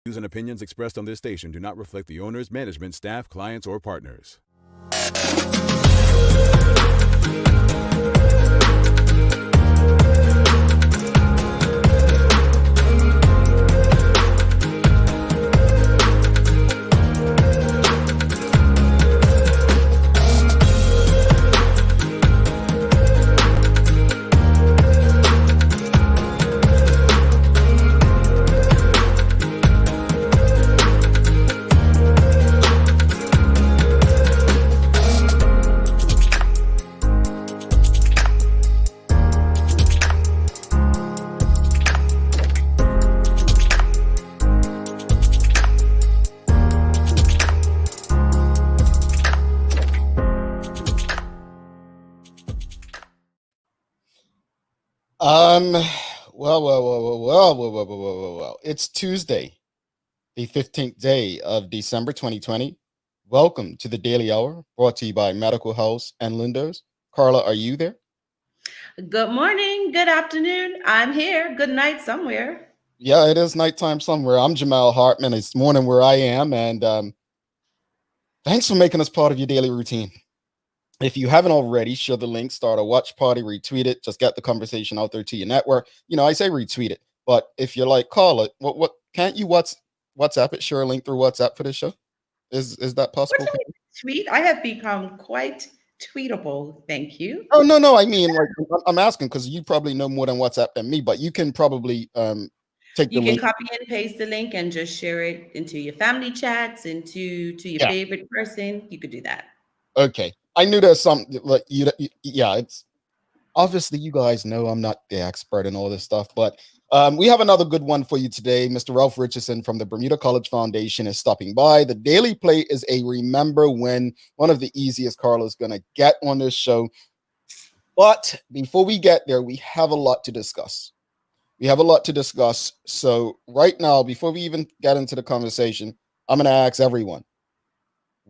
Views and opinions expressed on this station do not reflect the owners, management, staff, clients, or partners. Um, well. It's Tuesday, the 15th day of December 2020. Welcome to the Daily Hour, brought to you by Medical House and Lindos. Carla, are you there? Good morning, good afternoon. I'm here. Good night somewhere. Yeah, it is nighttime somewhere. I'm Jamal Hartman. It's morning where I am, and thanks for making us part of your daily routine. If you haven't already, share the link, start a watch party, retweet it, just get the conversation out there to your network. I say retweet it, but if you're like, call it, what can't you WhatsApp it, share a link through WhatsApp for this show? Is that What possible? do you tweet? I have become quite tweetable. Thank you. Oh, no, I mean, like, I'm asking because you probably know more than WhatsApp than me, but you can probably take the You can link. copy and paste the link and just share it into your family chats, to your Yeah, favorite person. You could do that. okay. I knew there's something like yeah, it's obviously you guys know I'm not the expert in all this stuff, but we have another good one for you today. Mr. Ralph Richardson from the Bermuda College Foundation is stopping by. The Daily Play is a remember when, one of the easiest Carla's going to get on this show. But before we get there, we have a lot to discuss. So right now, before we even get into the conversation, I'm going to ask everyone,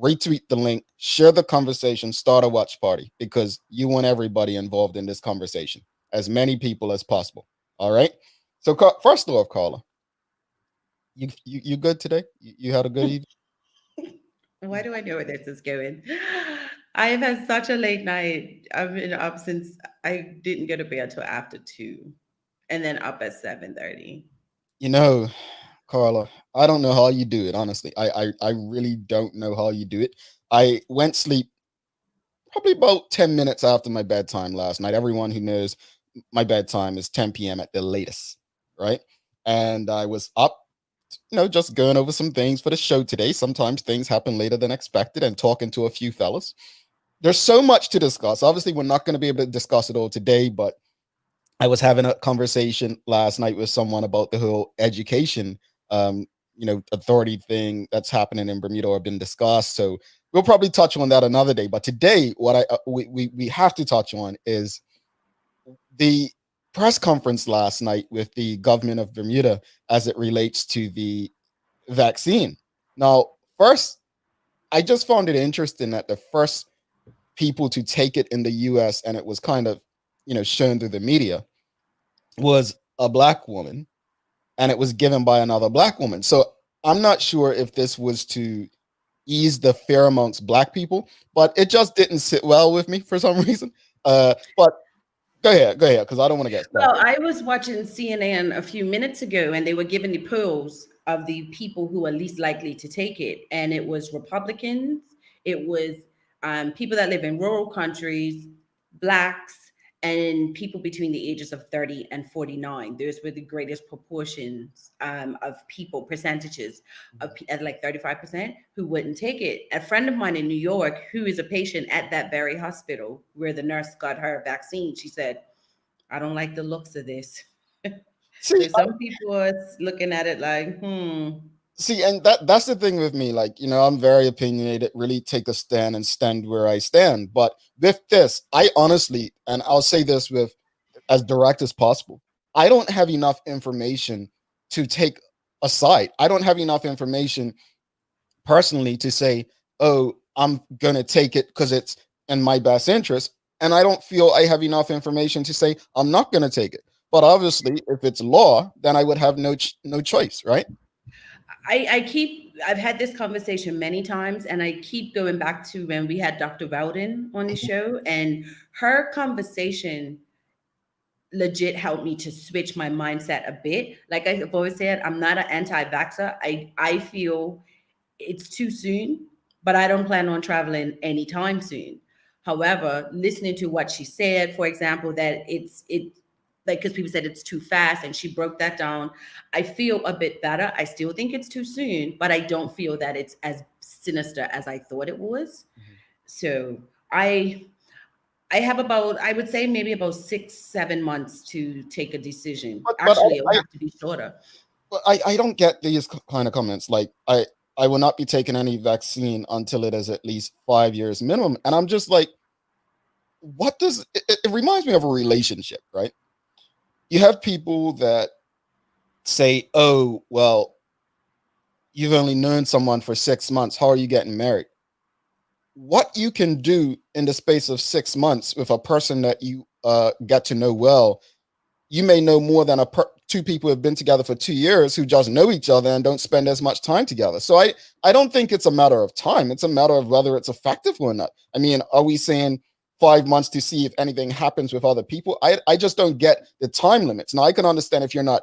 retweet the link, share the conversation, start a watch party, because you want everybody involved in this conversation, as many people as possible. All right. So first off, Carla, you good today? You had a good evening? Why do I know where this is going? I have had such a late night. I've been up since I didn't go to bed till after 2 and then up at 7:30. You know, Carla, I don't know how you do it. Honestly, I really don't know how you do it. I went sleep probably about 10 minutes after my bedtime last night. Everyone who knows my bedtime is 10 p.m. at the latest, right? And I was up, just going over some things for the show today. Sometimes things happen later than expected, and talking to a few fellas. There's so much to discuss. Obviously, we're not going to be able to discuss it all today, but I was having a conversation last night with someone about the whole education, authority thing that's happening in Bermuda or been discussed. So we'll probably touch on that another day. But today, what we have to touch on is the press conference last night with the government of Bermuda as it relates to the vaccine. Now, first, I just found it interesting that the first people to take it in the US, and it was kind of, shown through the media, was a black woman, and it was given by another black woman. So I'm not sure if this was to ease the fear amongst black people, but it just didn't sit well with me for some reason. But go ahead, because I don't want to get Well, started. I was watching CNN a few minutes ago, and they were giving the polls of the people who are least likely to take it, and it was Republicans, it was people that live in rural countries, blacks, and people between the ages of 30 and 49. Those were the greatest proportions of people, percentages of at like 35% who wouldn't take it. A friend of mine in New York, who is a patient at that very hospital where the nurse got her vaccine, she said, I don't like the looks of this. See, So some people are looking at it like, See, and that's the thing with me. Like, I'm very opinionated, really take a stand and stand where I stand. But with this, I honestly, and I'll say this with as direct as possible, I don't have enough information to take a side. I don't have enough information personally to say, oh, I'm gonna take it because it's in my best interest. And I don't feel I have enough information to say I'm not gonna take it. But obviously, if it's law, then I would have no choice, right? I've had this conversation many times, and I keep going back to when we had Dr. Bowden on the show, and her conversation legit helped me to switch my mindset a bit. Like I've always said, I'm not an anti-vaxxer. I feel it's too soon, but I don't plan on traveling anytime soon. However, listening to what she said, for example, that it like because people said it's too fast, and she broke that down. I feel a bit better. I still think it's too soon, but I don't feel that it's as sinister as I thought it was. Mhm. So I have about, I would say maybe about 6, 7 months to take a decision. But Actually, it'll have to be shorter. I don't get these kind of comments. Like I will not be taking any vaccine until it is at least 5 years minimum. And I'm just like, what does it reminds me of a relationship, right? You have people that say, oh, well, you've only known someone for 6 months. How are you getting married? What you can do in the space of 6 months with a person that you get to know well, you may know more than two people who have been together for 2 years who just know each other and don't spend as much time together. So I don't think it's a matter of time. It's a matter of whether it's effective or not. I mean, are we saying 5 months to see if anything happens with other people? I just don't get the time limits. Now, I can understand if you're not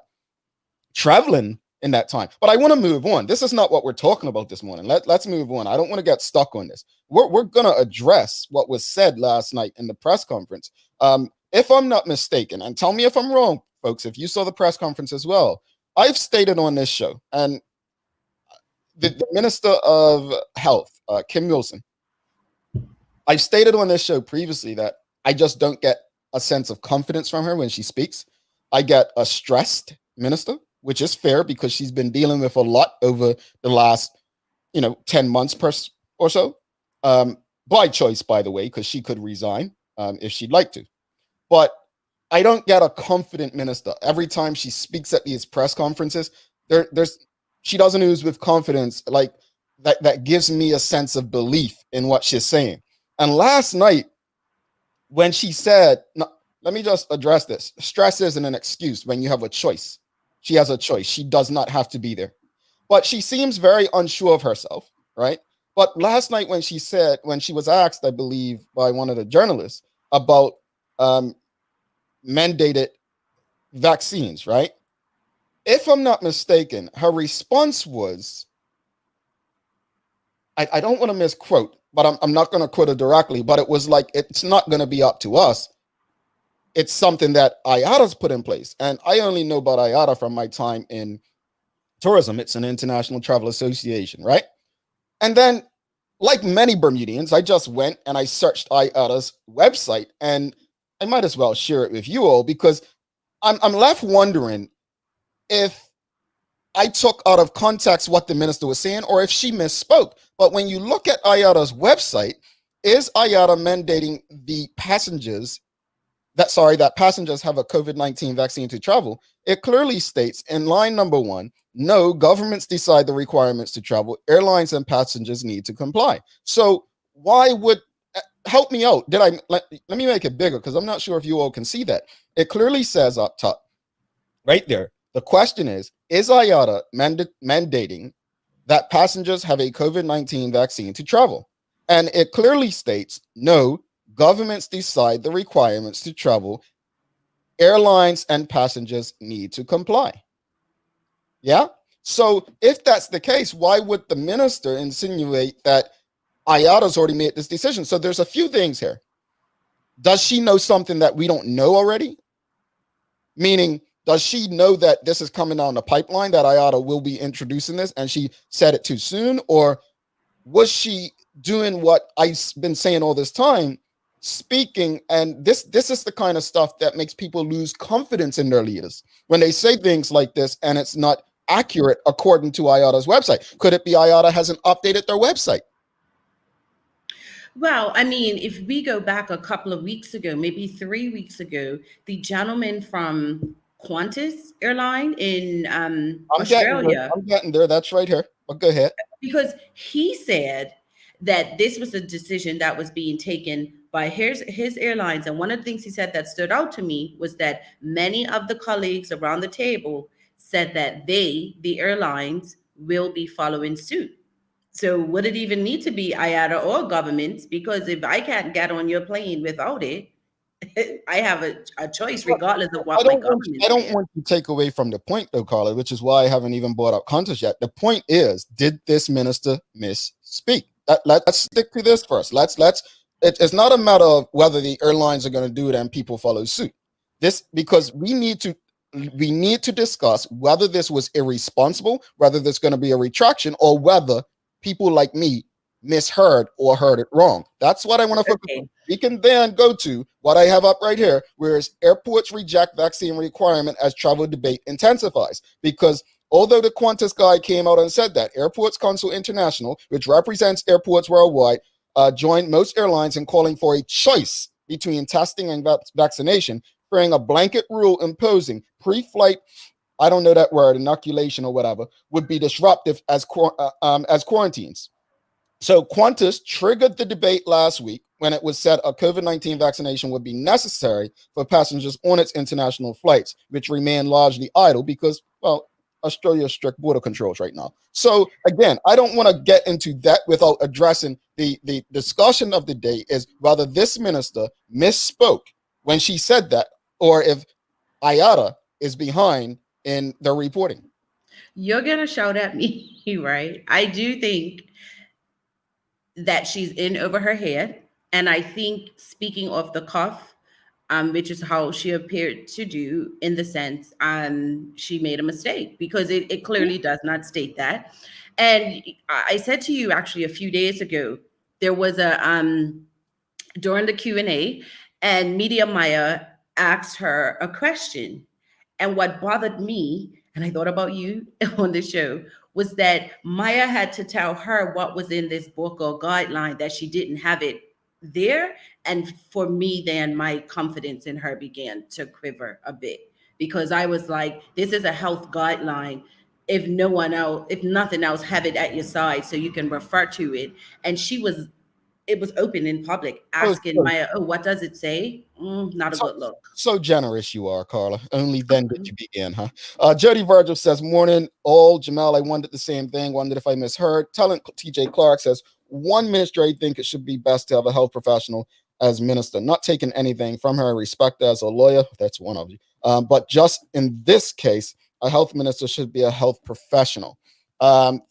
traveling in that time, but I want to move on. This is not what we're talking about this morning. Let's move on. I don't want to get stuck on this. We're going to address what was said last night in the press conference. If I'm not mistaken, and tell me if I'm wrong, folks, if you saw the press conference as well, I've stated on this show, and the Minister of Health, Kim Wilson, I've stated on this show previously that I just don't get a sense of confidence from her when she speaks. I get a stressed minister, which is fair because she's been dealing with a lot over the last, 10 months or so, by choice, by the way, because she could resign if she'd like to. But I don't get a confident minister. Every time she speaks at these press conferences, she doesn't ooze with confidence like that gives me a sense of belief in what she's saying. And last night, when she said, no, let me just address this. Stress isn't an excuse when you have a choice. She has a choice. She does not have to be there. But she seems very unsure of herself, right? But last night when she was asked, I believe, by one of the journalists about mandated vaccines, right? If I'm not mistaken, her response was, I don't want to misquote, but I'm not going to quote it directly, but it was like, it's not going to be up to us. It's something that IATA's put in place. And I only know about IATA from my time in tourism. It's an international travel association, right? And then, like many Bermudians, I just went and I searched IATA's website, and I might as well share it with you all because I'm left wondering if I took out of context what the minister was saying or if she misspoke. But when you look at IATA's website, is IATA mandating the passengers that passengers have a COVID-19 vaccine to travel? It clearly states in line number 1, no, governments decide the requirements to travel. Airlines and passengers need to comply. So why would, help me out. Let me make it bigger because I'm not sure if you all can see that. It clearly says up top, right there. The question is IATA mandating that passengers have a COVID-19 vaccine to travel? And it clearly states, no, governments decide the requirements to travel. Airlines and passengers need to comply. Yeah? So if that's the case, why would the minister insinuate that IATA's already made this decision? So there's a few things here. Does she know something that we don't know already? Meaning, does she know that this is coming down the pipeline, that IATA will be introducing this and she said it too soon? Or was she doing what I've been saying all this time, speaking? And this is the kind of stuff that makes people lose confidence in their leaders when they say things like this and it's not accurate according to IATA's website. Could it be IATA hasn't updated their website? Well, I mean, if we go back a couple of weeks ago, maybe 3 weeks ago, the gentleman from Qantas airline in Australia. I'm getting there. That's right here. But go ahead. Because he said that this was a decision that was being taken by his airlines. And one of the things he said that stood out to me was that many of the colleagues around the table said that the airlines, will be following suit. So would it even need to be IATA or governments? Because if I can't get on your plane without it, I have a choice regardless of what my government I don't says. want to take away from the point though, Carla, which is why I haven't even brought up contest yet. The point is, did this minister misspeak? Let's stick to this first. It's not a matter of whether the airlines are going to do it and people follow suit. This because we need to discuss whether this was irresponsible, whether there's going to be a retraction, or whether people like me misheard or heard it wrong. That's what I want to focus on. We can then go to what I have up right here, whereas airports reject vaccine requirement as travel debate intensifies. Because although the Qantas guy came out and said that, Airports Council International, which represents airports worldwide, joined most airlines in calling for a choice between testing and vaccination, fearing a blanket rule imposing pre-flight, I don't know that word, inoculation or whatever, would be disruptive as quarantines. So Qantas triggered the debate last week when it was said a COVID-19 vaccination would be necessary for passengers on its international flights, which remain largely idle because, well, Australia's strict border controls right now. So again, I don't want to get into that without addressing the discussion of the day is whether this minister misspoke when she said that, or if IATA is behind in the reporting. You're going to shout at me, right? I do think that she's in over her head. And I think speaking off the cuff, which is how she appeared to do in the sense she made a mistake because it clearly does not state that. And I said to you actually a few days ago, there was a during the Q&A and Media Maya asked her a question. And what bothered me, and I thought about you on the show, was that Maya had to tell her what was in this book or guideline that she didn't have it there. And for me, then my confidence in her began to quiver a bit because I was like, this is a health guideline. If no one else, if nothing else, have it at your side so you can refer to it. And it was open in public asking Maya, oh, what does it say? Not a good look. So generous you are, Carla. Only then did you begin, huh? Jody Virgil says, morning, all. Jamal, I wondered the same thing. Wondered if I misheard. Talent TJ Clark says, one minister, I think it should be best to have a health professional as minister. Not taking anything from her. Respect as a lawyer. That's one of you. But just in this case, a health minister should be a health professional.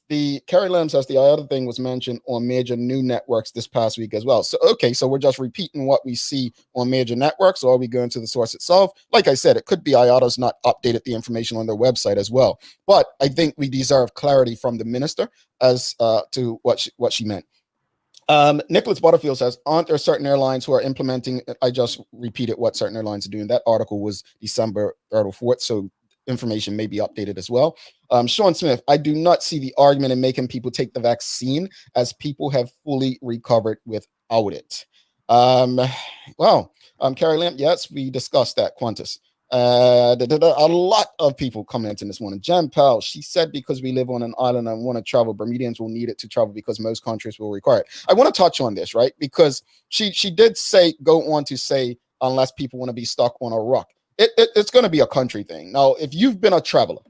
The Carrie Lamb says the other thing was mentioned on major new networks this past week as well. So, okay, so we're just repeating what we see on major networks, or are we going to the source itself? Like I said, it could be IATA's not updated the information on their website as well. But I think we deserve clarity from the minister as to what she meant. Nicholas Butterfield says, aren't there certain airlines who are implementing? I just repeated what certain airlines are doing. That article was December 3rd or 4th, so information may be updated as well. Sean Smith, I do not see the argument in making people take the vaccine as people have fully recovered without it. Carrie Lamb, yes, we discussed that, Qantas. A lot of people commenting this morning. Jen Powell, she said because we live on an island and want to travel, Bermudians will need it to travel because most countries will require it. I want to touch on this, right? Because she did go on to say, unless people want to be stuck on a rock. It's going to be a country thing. Now, if you've been a traveler,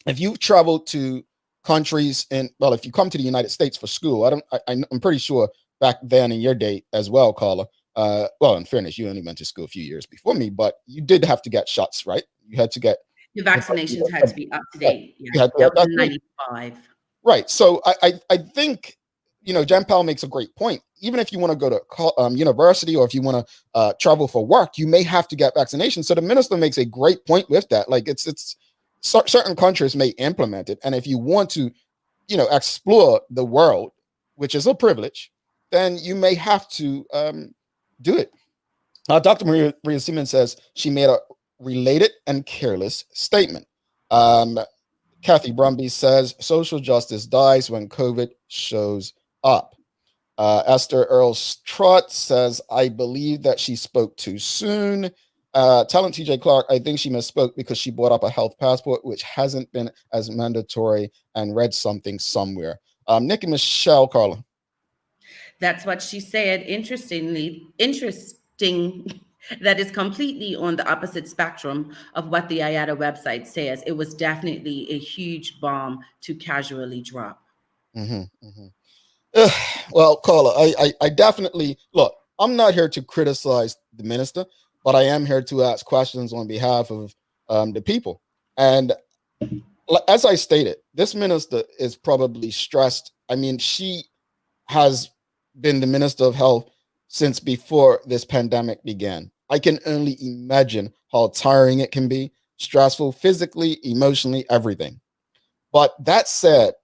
if you've traveled to countries if you come to the United States for school, I'm pretty sure back then in your day as well, Carla. In fairness, you only went to school a few years before me, but you did have to get shots, right? You had to get the vaccinations had to be up to date. Yeah, that was in 95. Right. So I think Jen Powell makes a great point. Even if you want to go to university or if you want to travel for work, you may have to get vaccinations. So the minister makes a great point with that. Like it's certain countries may implement it, and if you want to, explore the world, which is a privilege, then you may have to do it. Dr. Maria Siemens says she made a related and careless statement. Kathy Brumby says social justice dies when COVID shows up. Esther Earl Trott says, I believe that she spoke too soon. Talent TJ Clark, I think she misspoke because she brought up a health passport, which hasn't been as mandatory, and read something somewhere. Nikki Michelle, Carla. That's what she said. Interesting. That is completely on the opposite spectrum of what the IATA website says. It was definitely a huge bomb to casually drop. Hmm. Ugh, well, Carla, I definitely look. I'm not here to criticize the minister, but I am here to ask questions on behalf of the people. And as I stated, this minister is probably stressed. I mean, she has been the minister of health since before this pandemic began. I can only imagine how tiring it can be, stressful physically, emotionally, everything. But that said,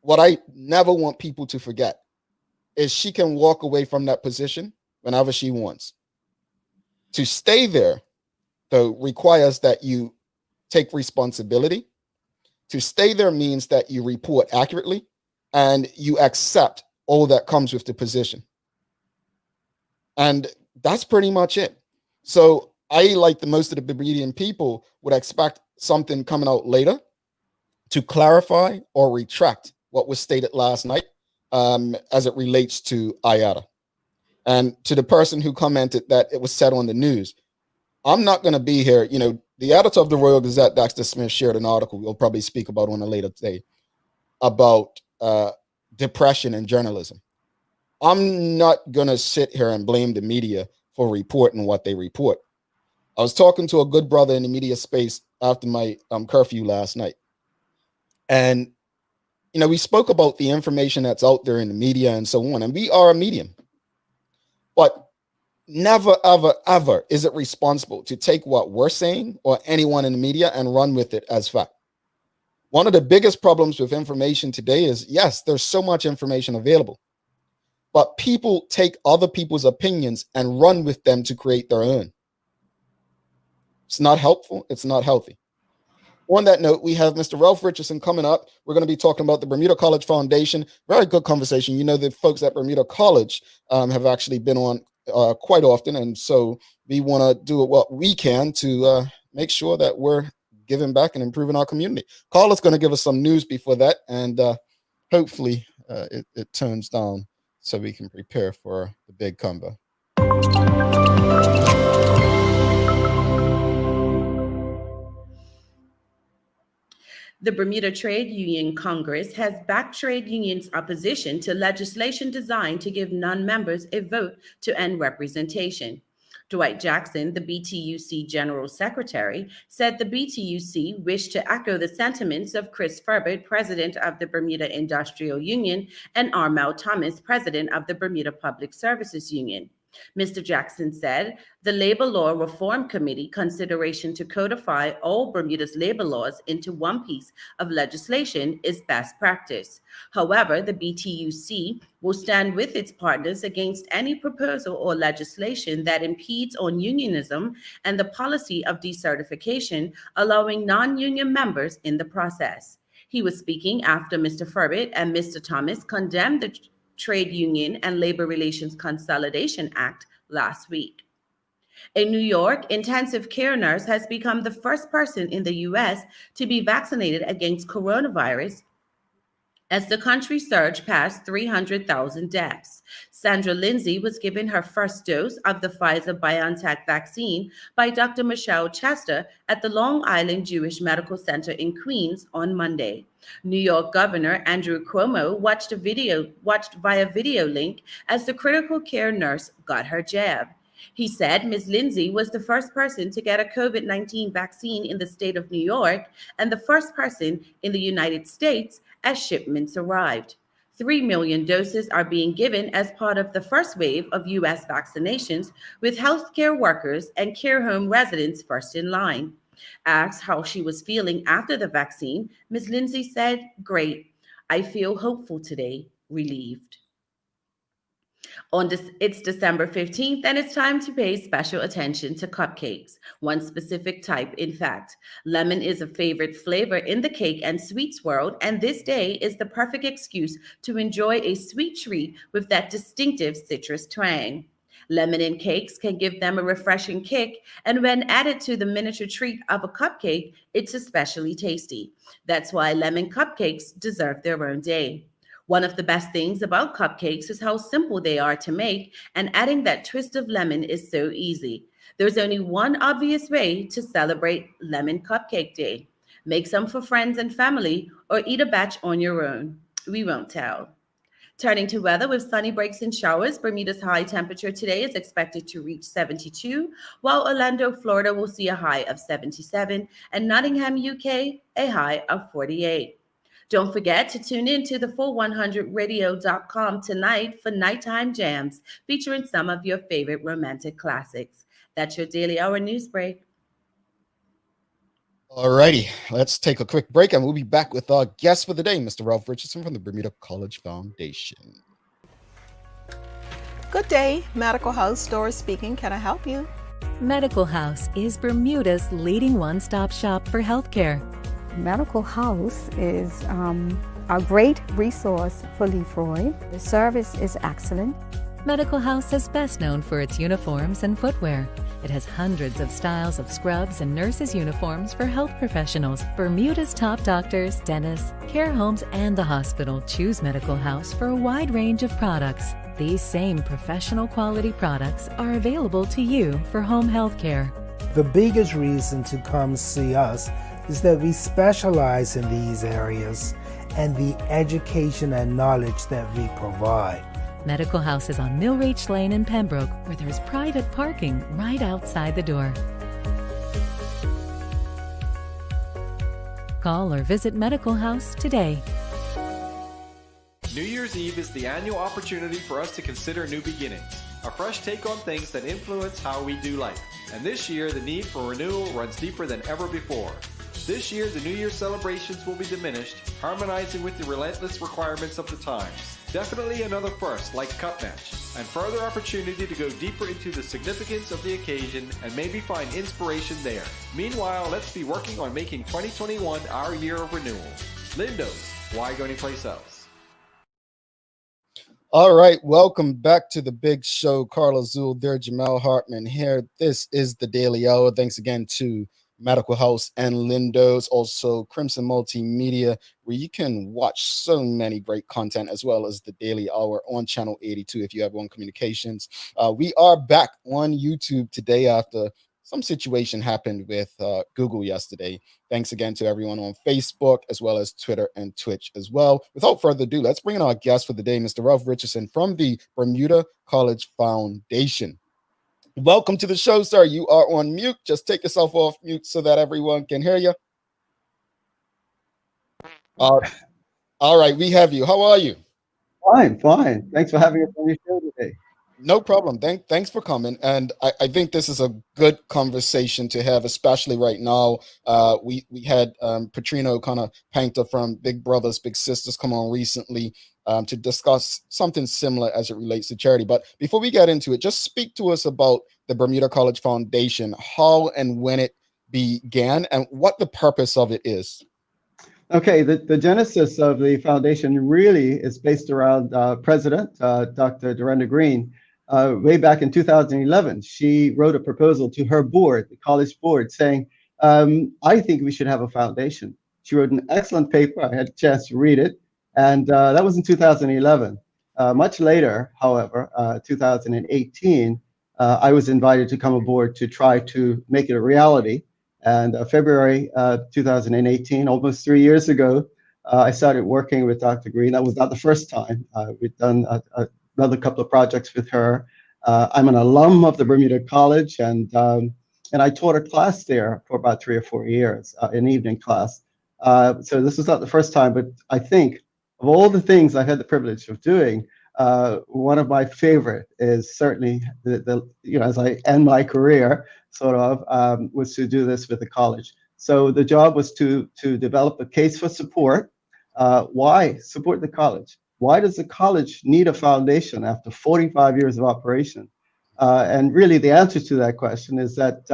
what I never want people to forget is she can walk away from that position whenever she wants. To stay there, though, requires that you take responsibility. To stay there means that you report accurately and you accept all that comes with the position. And that's pretty much it. So I, like the most of the Bermudian people, would expect something coming out later to clarify or retract what was stated last night as it relates to IATA. And to the person who commented that it was said on the news, I'm not going to be here. You know, the editor of the Royal Gazette, Dexter Smith, shared an article we'll probably speak about on a later day about depression in journalism. I'm not going to sit here and blame the media for reporting what they report. I was talking to a good brother in the media space after my curfew last night. And, you know, we spoke about the information that's out there in the media and so on. And we are a medium. But never, ever, ever is it responsible to take what we're saying or anyone in the media and run with it as fact. One of the biggest problems with information today is, yes, there's so much information available, but people take other people's opinions and run with them to create their own. It's not helpful. It's not healthy. On that note, we have Mr. Ralph Richardson coming up. We're going to be talking about the Bermuda College Foundation. Very good conversation. You know, the folks at Bermuda College have actually been on quite often. And so we want to do what we can to make sure that we're giving back and improving our community. Carla's going to give us some news before that. And hopefully it turns down so we can prepare for the big combo. The Bermuda Trade Union Congress has backed trade unions' opposition to legislation designed to give non-members a vote to end representation. Dwight Jackson, the BTUC General Secretary, said the BTUC wished to echo the sentiments of Chris Furbert, President of the Bermuda Industrial Union, and Armel Thomas, President of the Bermuda Public Services Union. Mr. Jackson said the Labor Law Reform Committee consideration to codify all Bermuda's labor laws into one piece of legislation is best practice. However, the BTUC will stand with its partners against any proposal or legislation that impedes on unionism and the policy of decertification, allowing non-union members in the process. He was speaking after Mr. Furbert and Mr. Thomas condemned the Trade Union and Labor Relations Consolidation Act last week. A New York intensive care nurse has become the first person in the U.S. to be vaccinated against coronavirus as the country surged past 300,000 deaths. Sandra Lindsay was given her first dose of the Pfizer-BioNTech vaccine by Dr. Michelle Chester at the Long Island Jewish Medical Center in Queens on Monday. New York Governor Andrew Cuomo watched via video link as the critical care nurse got her jab. He said Ms. Lindsay was the first person to get a COVID-19 vaccine in the state of New York and the first person in the United States as shipments arrived. 3 million doses are being given as part of the first wave of U.S. vaccinations, with healthcare workers and care home residents first in line. Asked how she was feeling after the vaccine, Ms. Lindsay said, "Great. I feel hopeful today, relieved." It's December 15th, and it's time to pay special attention to cupcakes, one specific type, in fact. Lemon is a favorite flavor in the cake and sweets world, and this day is the perfect excuse to enjoy a sweet treat with that distinctive citrus twang. Lemon in cakes can give them a refreshing kick, and when added to the miniature treat of a cupcake, it's especially tasty. That's why lemon cupcakes deserve their own day. One of the best things about cupcakes is how simple they are to make, and adding that twist of lemon is so easy. There's only one obvious way to celebrate Lemon Cupcake Day. Make some for friends and family or eat a batch on your own. We won't tell. Turning to weather with sunny breaks and showers, Bermuda's high temperature today is expected to reach 72, while Orlando, Florida will see a high of 77, and Nottingham, UK, a high of 48. Don't forget to tune in to the full100radio.com tonight for Nighttime Jams, featuring some of your favorite romantic classics. That's your Daily Hour news break. Alrighty, let's take a quick break and we'll be back with our guest for the day, Mr. Ralph Richardson from the Bermuda College Foundation. Good day, Medical House, Doris speaking. Can I help you? Medical House is Bermuda's leading one-stop shop for healthcare. Medical House is a great resource for Leroy. The service is excellent. Medical House is best known for its uniforms and footwear. It has hundreds of styles of scrubs and nurses' uniforms for health professionals. Bermuda's top doctors, dentists, care homes, and the hospital choose Medical House for a wide range of products. These same professional quality products are available to you for home health care. The biggest reason to come see us is that we specialize in these areas and the education and knowledge that we provide. Medical House is on Millreach Lane in Pembroke, where there's private parking right outside the door. Call or visit Medical House today. New Year's Eve is the annual opportunity for us to consider new beginnings, a fresh take on things that influence how we do life. And this year, the need for renewal runs deeper than ever before. This year, the New Year's celebrations will be diminished, harmonizing with the relentless requirements of the times. Definitely another first, like Cup Match, and further opportunity to go deeper into the significance of the occasion and maybe find inspiration there. Meanwhile, let's be working on making 2021 our year of renewal. Lindo's, why go anyplace else? All right, welcome back to the big show. Carla Zul there, Jamel Hartman here. This is the Daily Hour. Thanks again to Medical House and Lindo's, also Crimson Multimedia, where you can watch so many great content, as well as the Daily Hour on Channel 82 if you have One Communications. We are back on YouTube today after some situation happened with Google yesterday. Thanks again to everyone on Facebook, as well as Twitter and Twitch as well. Without further ado, let's bring in our guest for the day, Mr. Ralph Richardson from the Bermuda College Foundation. Welcome to the show, sir. You are on mute. Just take yourself off mute so that everyone can hear you. All right, we have you. How are you? Fine. Thanks for having us on your show today. No problem. Thanks for coming. And I think this is a good conversation to have, especially right now. We had Petrino kind of Painter from Big Brothers Big Sisters come on recently to discuss something similar as it relates to charity. But before we get into it, just speak to us about the Bermuda College Foundation, how and when it began, and what the purpose of it is. Okay, the genesis of the foundation really is based around President Dr. Dorinda Green. Way back in 2011, she wrote a proposal to her board, the college board, saying, I think we should have a foundation. She wrote an excellent paper. I had a chance to read it. And that was in 2011. Much later, however, 2018, I was invited to come aboard to try to make it a reality. And February 2018, almost 3 years ago, I started working with Dr. Green. That was not the first time. We've done another couple of projects with her. I'm an alum of the Bermuda College, and I taught a class there for about 3 or 4 years, an evening class. So this is not the first time, but I think of all the things I've had the privilege of doing, one of my favorite is certainly as I end my career, sort of, was to do this with the college. So the job was to develop a case for support. Why support the college? Why does the college need a foundation after 45 years of operation? And really the answer to that question is that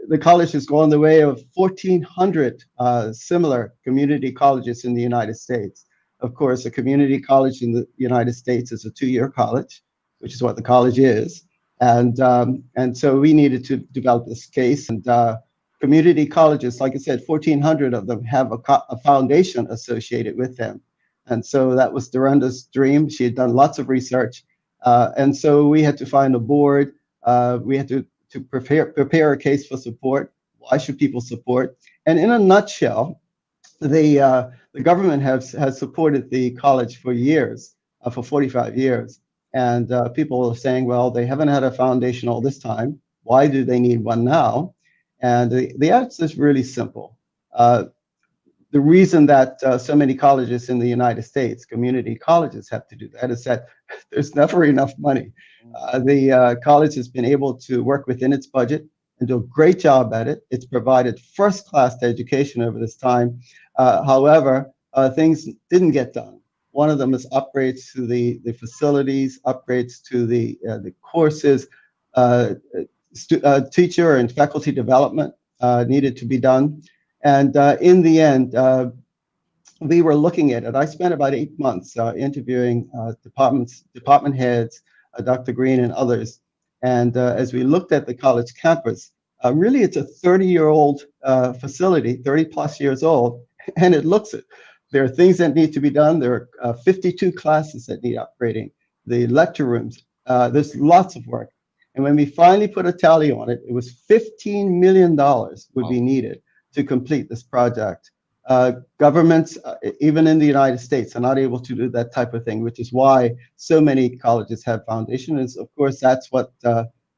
the college has gone the way of 1,400 similar community colleges in the United States. Of course, a community college in the United States is a 2-year college, which is what the college is. And so we needed to develop this case. And community colleges, like I said, 1,400 of them have a foundation associated with them. And so that was Dorinda's dream. She had done lots of research. And so we had to find a board. We had to to prepare a case for support. Why should people support? And in a nutshell, the government has supported the college for years, for 45 years. And people are saying, well, they haven't had a foundation all this time. Why do they need one now? And the answer is really simple. The reason that so many colleges in the United States, community colleges, have to do that is that there's never enough money. The college has been able to work within its budget and do a great job at it. It's provided first-class education over this time. However, things didn't get done. One of them is upgrades to the facilities, upgrades to the courses, teacher and faculty development needed to be done. And in the end, we were looking at it. I spent about 8 months interviewing department heads, Dr. Green and others. And as we looked at the college campus, really it's a 30-year-old facility, 30 plus years old, and it looks it. There are things that need to be done. There are 52 classes that need upgrading. The lecture rooms, there's lots of work. And when we finally put a tally on it, it was $15 million would be needed to complete this project. Governments, even in the United States, are not able to do that type of thing, which is why so many colleges have foundations. Of course, that's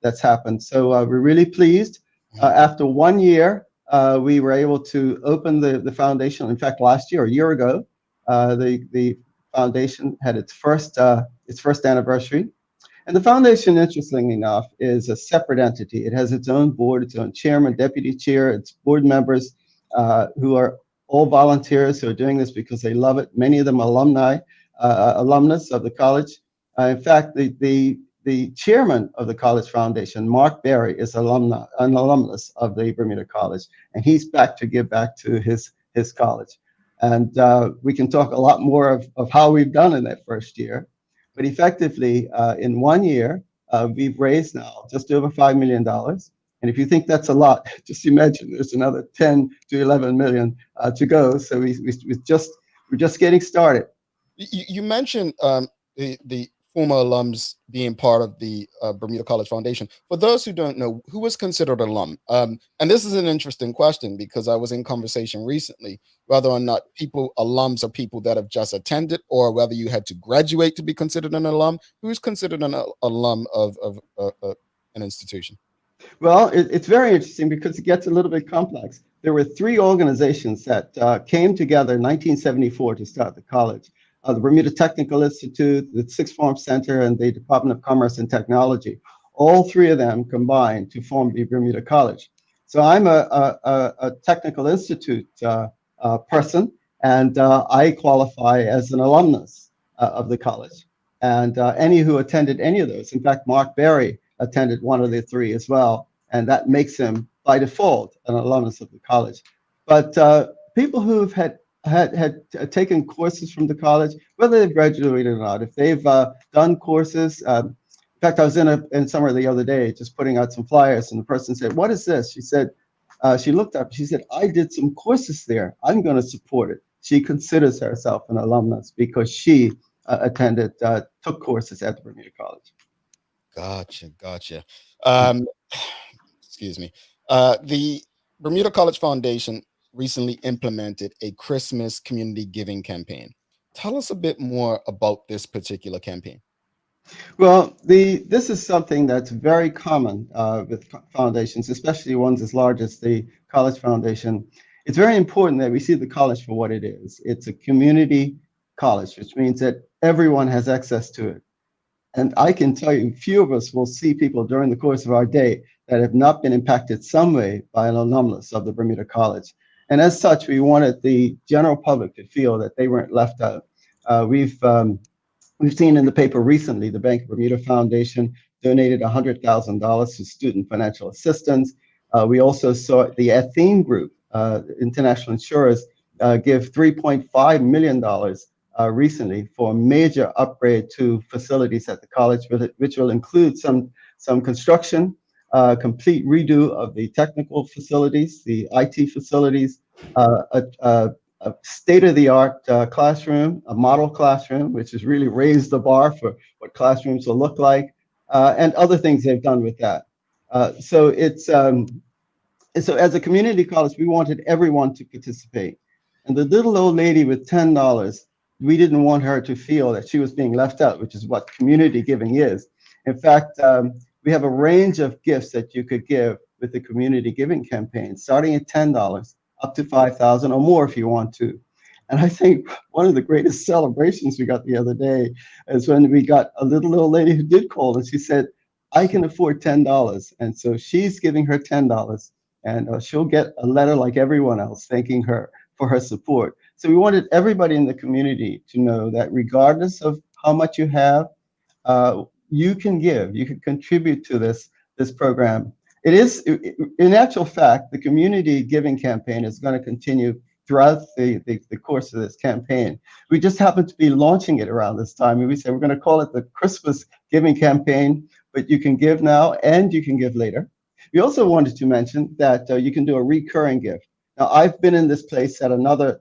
that's happened. So we're really pleased. After 1 year, we were able to open the foundation. In fact, last year, a year ago, the foundation had its first anniversary. And the foundation, interestingly enough, is a separate entity. It has its own board, its own chairman, deputy chair, its board members who are all volunteers who are doing this because they love it. Many of them alumnus of the college. In fact, the chairman of the college foundation, Mark Berry, is an alumnus of the Bermuda College, and he's back to give back to his college. And we can talk a lot more of how we've done in that first year. But effectively, in 1 year, we've raised now just over $5 million. And if you think that's a lot, just imagine there's another 10 to 11 million to go. So we're just getting started. You mentioned the former alums being part of the Bermuda College Foundation. For those who don't know, who was considered an alum? And this is an interesting question because I was in conversation recently whether or not alums are people that have just attended or whether you had to graduate to be considered an alum. Who's considered an alum of an institution? Well, it's very interesting because it gets a little bit complex. There were 3 organizations that came together in 1974 to start the college. The Bermuda Technical Institute, the Sixth Form Center, and the Department of Commerce and Technology. All 3 of them combined to form the Bermuda College. So I'm a Technical Institute person, and I qualify as an alumnus of the college. And any who attended any of those, in fact, Mark Berry attended one of the 3 as well, and that makes him, by default, an alumnus of the college. But people who've had taken courses from the college, whether they've graduated or not, if they've done courses. In fact, I was in somewhere the other day just putting out some flyers, and the person said, "What is this?" She said, she looked up, she said, "I did some courses there. I'm going to support it." She considers herself an alumnus because she took courses at the Bermuda College. Gotcha. Excuse me. The Bermuda College Foundation recently implemented a Christmas community giving campaign. Tell us a bit more about this particular campaign. Well, this is something that's very common with foundations, especially ones as large as the College Foundation. It's very important that we see the college for what it is. It's a community college, which means that everyone has access to it. And I can tell you, few of us will see people during the course of our day that have not been impacted some way by an alumnus of the Bermuda College. And as such, we wanted the general public to feel that they weren't left out. We've seen in the paper recently, the Bank of Bermuda Foundation donated $100,000 to student financial assistance. We also saw the Athene Group, international insurers, give $3.5 million recently for a major upgrade to facilities at the college, which will include some construction, complete redo of the technical facilities, the IT facilities, a state-of-the-art classroom, a model classroom, which has really raised the bar for what classrooms will look like, and other things they've done with that. So it's so as a community college, we wanted everyone to participate. And the little old lady with $10, we didn't want her to feel that she was being left out, which is what community giving is. In fact, we have a range of gifts that you could give with the community giving campaign, starting at $10 up to $5,000 or more if you want to. And I think one of the greatest celebrations we got the other day is when we got a little old lady who did call, and she said, I can afford $10. And so she's giving her $10, and she'll get a letter like everyone else thanking her for her support. So we wanted everybody in the community to know that regardless of how much you have, you can give, you can contribute to this program. It is, in actual fact, the community giving campaign is going to continue throughout the course of this campaign. We just happen to be launching it around this time, and we said we're going to call it the Christmas Giving Campaign, but you can give now and you can give later. We also wanted to mention that you can do a recurring gift. Now, I've been in this place at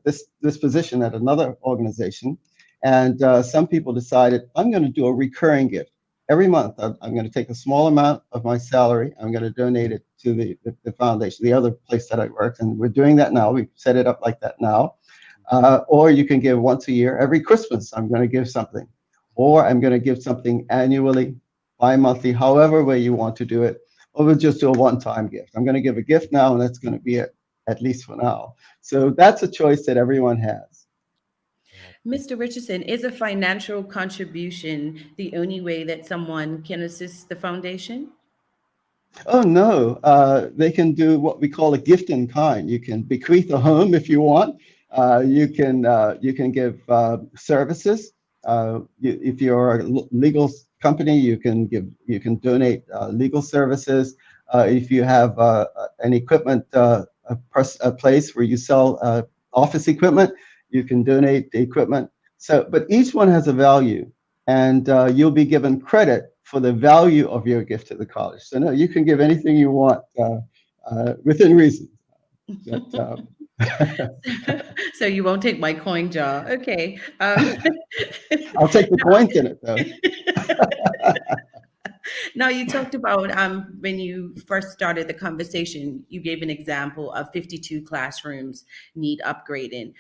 this position at another organization, and some people decided, I'm going to do a recurring gift. Every month, I'm going to take a small amount of my salary. I'm going to donate it to the foundation, the other place that I work, and we're doing that now. We've set it up like that now. Or you can give once a year. Every Christmas, I'm going to give something. Or I'm going to give something annually, bi-monthly, however way you want to do it. Or we'll just do a one-time gift. I'm going to give a gift now, and that's going to be it, at least for now. So that's a choice that everyone has. Mr. Richardson, is a financial contribution the only way that someone can assist the foundation? Oh, no. They can do what we call a gift in kind. You can bequeath a home if you want. You can give services. If you're a legal company, you can donate legal services. If you have an equipment, a place where you sell office equipment, you can donate the equipment. So, but each one has a value, and you'll be given credit for the value of your gift to the college. So no, you can give anything you want within reason. But, So you won't take my coin jar. Okay. I'll take the coins in it, though. Now, you talked about when you first started the conversation, you gave an example of 52 classrooms need upgrading.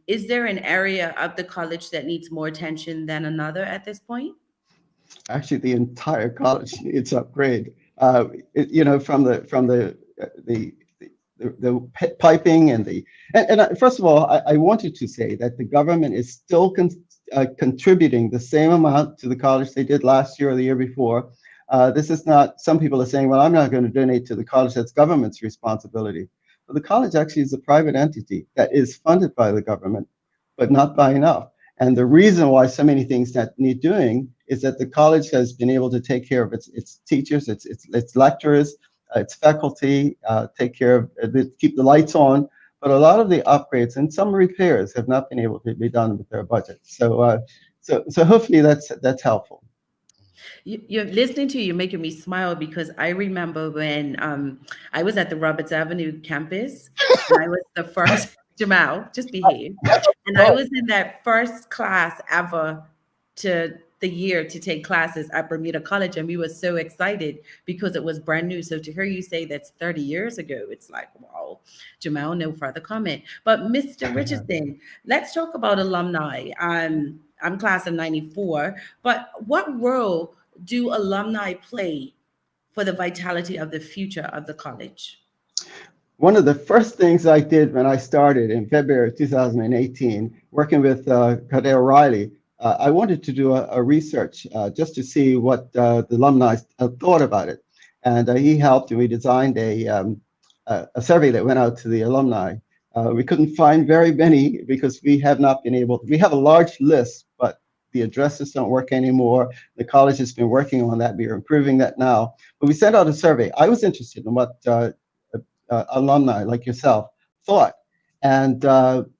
Is there an area of the college that needs more attention than another at this point? Actually, the entire college needs upgrade. You know, from the piping and first of all, I wanted to say that the government is still contributing the same amount to the college they did last year or the year before. This is not, some people are saying, well, I'm not going to donate to the college, that's government's responsibility. But the college actually is a private entity that is funded by the government, but not by enough. And the reason why so many things that need doing is that the college has been able to take care of its teachers, its lecturers, its faculty, take care of, keep the lights on. But a lot of the upgrades and some repairs have not been able to be done with their budget. So, so hopefully that's helpful. You're listening to you, making me smile because I remember when I was at the Roberts Avenue campus, and I was the first, Jamal, just behave. And I was in that first class ever the year to take classes at Bermuda College, and we were so excited because it was brand new. So to hear you say that's 30 years ago, it's like, wow. Jamal, no further comment. But Mr. Richardson, let's talk about alumni. I'm class of 94, but what role do alumni play for the vitality of the future of the college? One of the first things I did when I started in February 2018, working with Cardell Riley, I wanted to do a research just to see what the alumni thought about it. And he helped, and we designed a survey that went out to the alumni. We couldn't find very many because we have not been able, we have a large list, but the addresses don't work anymore. The college has been working on that. We are improving that now. But we sent out a survey. I was interested in what alumni like yourself thought. And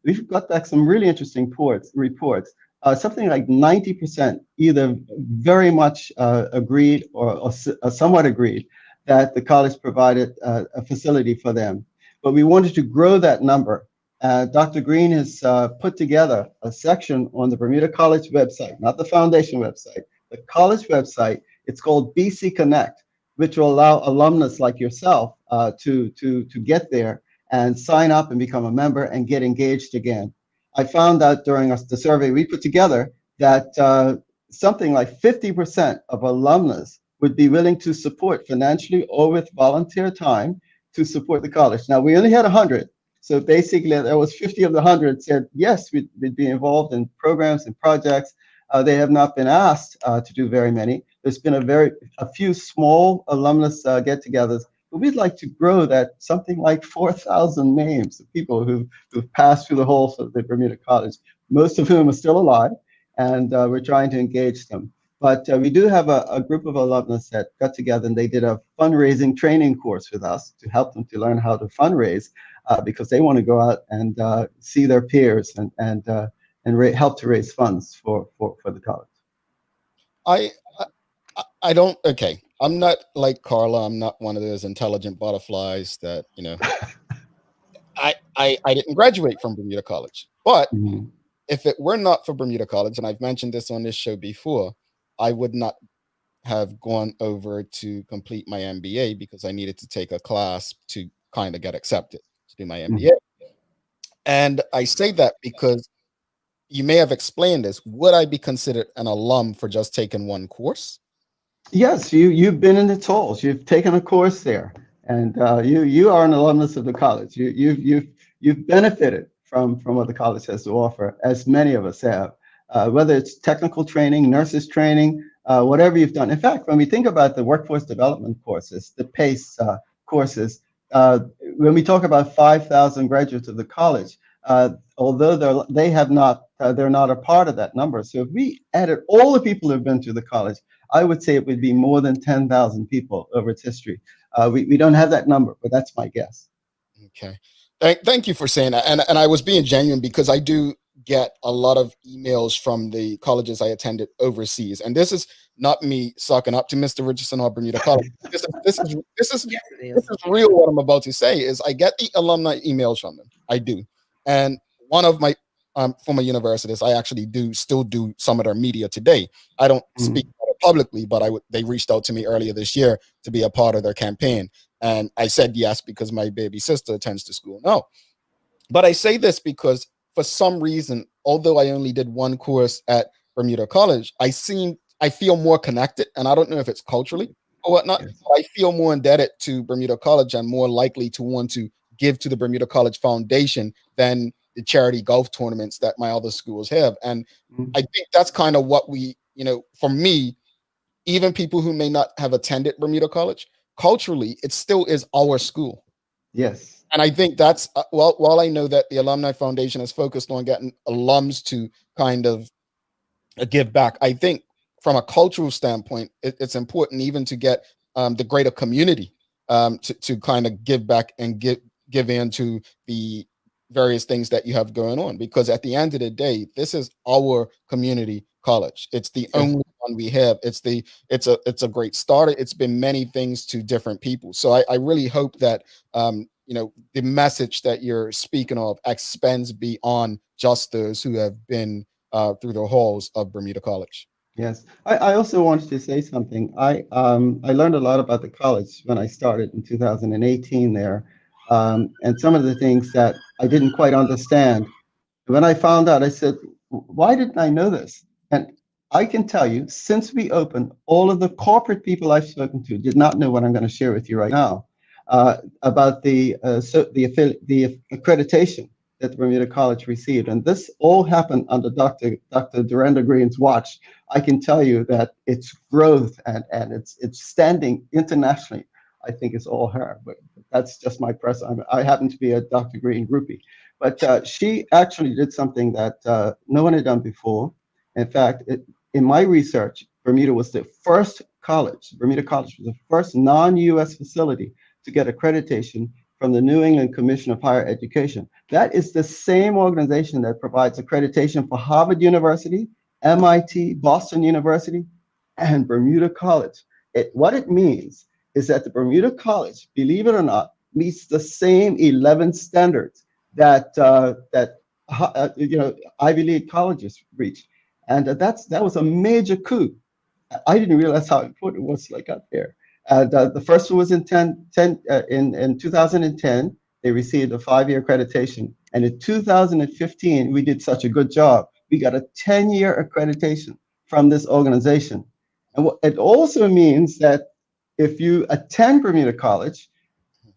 we've got back some really interesting reports. Something like 90% either very much agreed or somewhat agreed that the college provided a facility for them. But we wanted to grow that number. Dr. Green has put together a section on the Bermuda College website, not the foundation website, the college website. It's called BC Connect. which will allow alumnus like yourself to get there and sign up and become a member and get engaged again. I found out during the survey we put together that something like 50% of alumnus would be willing to support financially or with volunteer time to support the college. Now, we only had 100. So basically, there was 50 of the 100 said, yes, we'd be involved in programs and projects. They have not been asked to do very many. There's been a few small alumnus get-togethers, but we'd like to grow that something like 4,000 names of people who've passed through the halls of the Bermuda College, most of whom are still alive, and we're trying to engage them. But we do have a group of alumnus that got together and they did a fundraising training course with us to help them to learn how to fundraise because they want to go out and see their peers and help to raise funds for the college. I don't, okay. I'm not like Carla. I'm not one of those intelligent butterflies that, you know, I didn't graduate from Bermuda College, but if it were not for Bermuda College, and I've mentioned this on this show before, I would not have gone over to complete my MBA because I needed to take a class to kind of get accepted to do my MBA. And I say that because you may have explained this. Would I be considered an alum for just taking one course? Yes, you've been in the halls. You've taken a course there, and you are an alumnus of the college. You've benefited from what the college has to offer, as many of us have. Whether it's technical training, nurses training, whatever you've done. In fact, when we think about the workforce development courses, the PACE courses, when we talk about 5,000 graduates of the college, although they're not a part of that number. So if we added all the people who've been to the college, I would say it would be more than 10,000 people over its history. We don't have that number, but that's my guess. Okay. Thank you for saying that. And I was being genuine because I do get a lot of emails from the colleges I attended overseas. And this is not me sucking up to Mr. Richardson or Bermuda College. This is real. What I'm about to say is I get the alumni emails from them. I do. And one of my former universities, I actually still do some of their media today. I don't speak about it publicly, but they reached out to me earlier this year to be a part of their campaign. And I said yes because my baby sister attends the school. No. But I say this because for some reason, although I only did one course at Bermuda College, I feel more connected. And I don't know if it's culturally or whatnot, but I feel more indebted to Bermuda College and more likely to want to give to the Bermuda College Foundation than the charity golf tournaments that my other schools have. And I think that's kind of what for me, even people who may not have attended Bermuda College, culturally, it still is our school. Yes. And I think that's, while I know that the Alumni Foundation is focused on getting alums to kind of give back, I think from a cultural standpoint, it's important even to get the greater community to kind of give back and give in to the various things that you have going on. Because at the end of the day, this is our community college. It's the only one we have. It's a great start. It's been many things to different people. So I really hope that the message that you're speaking of expands beyond just those who have been through the halls of Bermuda College. Yes, I also wanted to say something. I learned a lot about the college when I started in 2018 there, and some of the things that I didn't quite understand. When I found out, I said, why didn't I know this? And I can tell you, since we opened, all of the corporate people I've spoken to did not know what I'm going to share with you right now about the accreditation that the Bermuda College received. And this all happened under Dr. Durenda Green's watch. I can tell you that its growth and its standing internationally, I think it's all her. But that's just my press. I happen to be a Dr. Green groupie. But she actually did something that no one had done before. In fact, in my research, Bermuda was the first college, Bermuda College was the first non-US facility to get accreditation from the New England Commission of Higher Education. That is the same organization that provides accreditation for Harvard University, MIT, Boston University, and Bermuda College. What it means is that the Bermuda College, believe it or not, meets the same 11 standards that Ivy League colleges reach. And that was a major coup. I didn't realize how important it was till I got there. The first one was in 2010. They received a 5-year accreditation. And in 2015, we did such a good job. We got a 10-year accreditation from this organization. And what it also means that if you attend Bermuda College,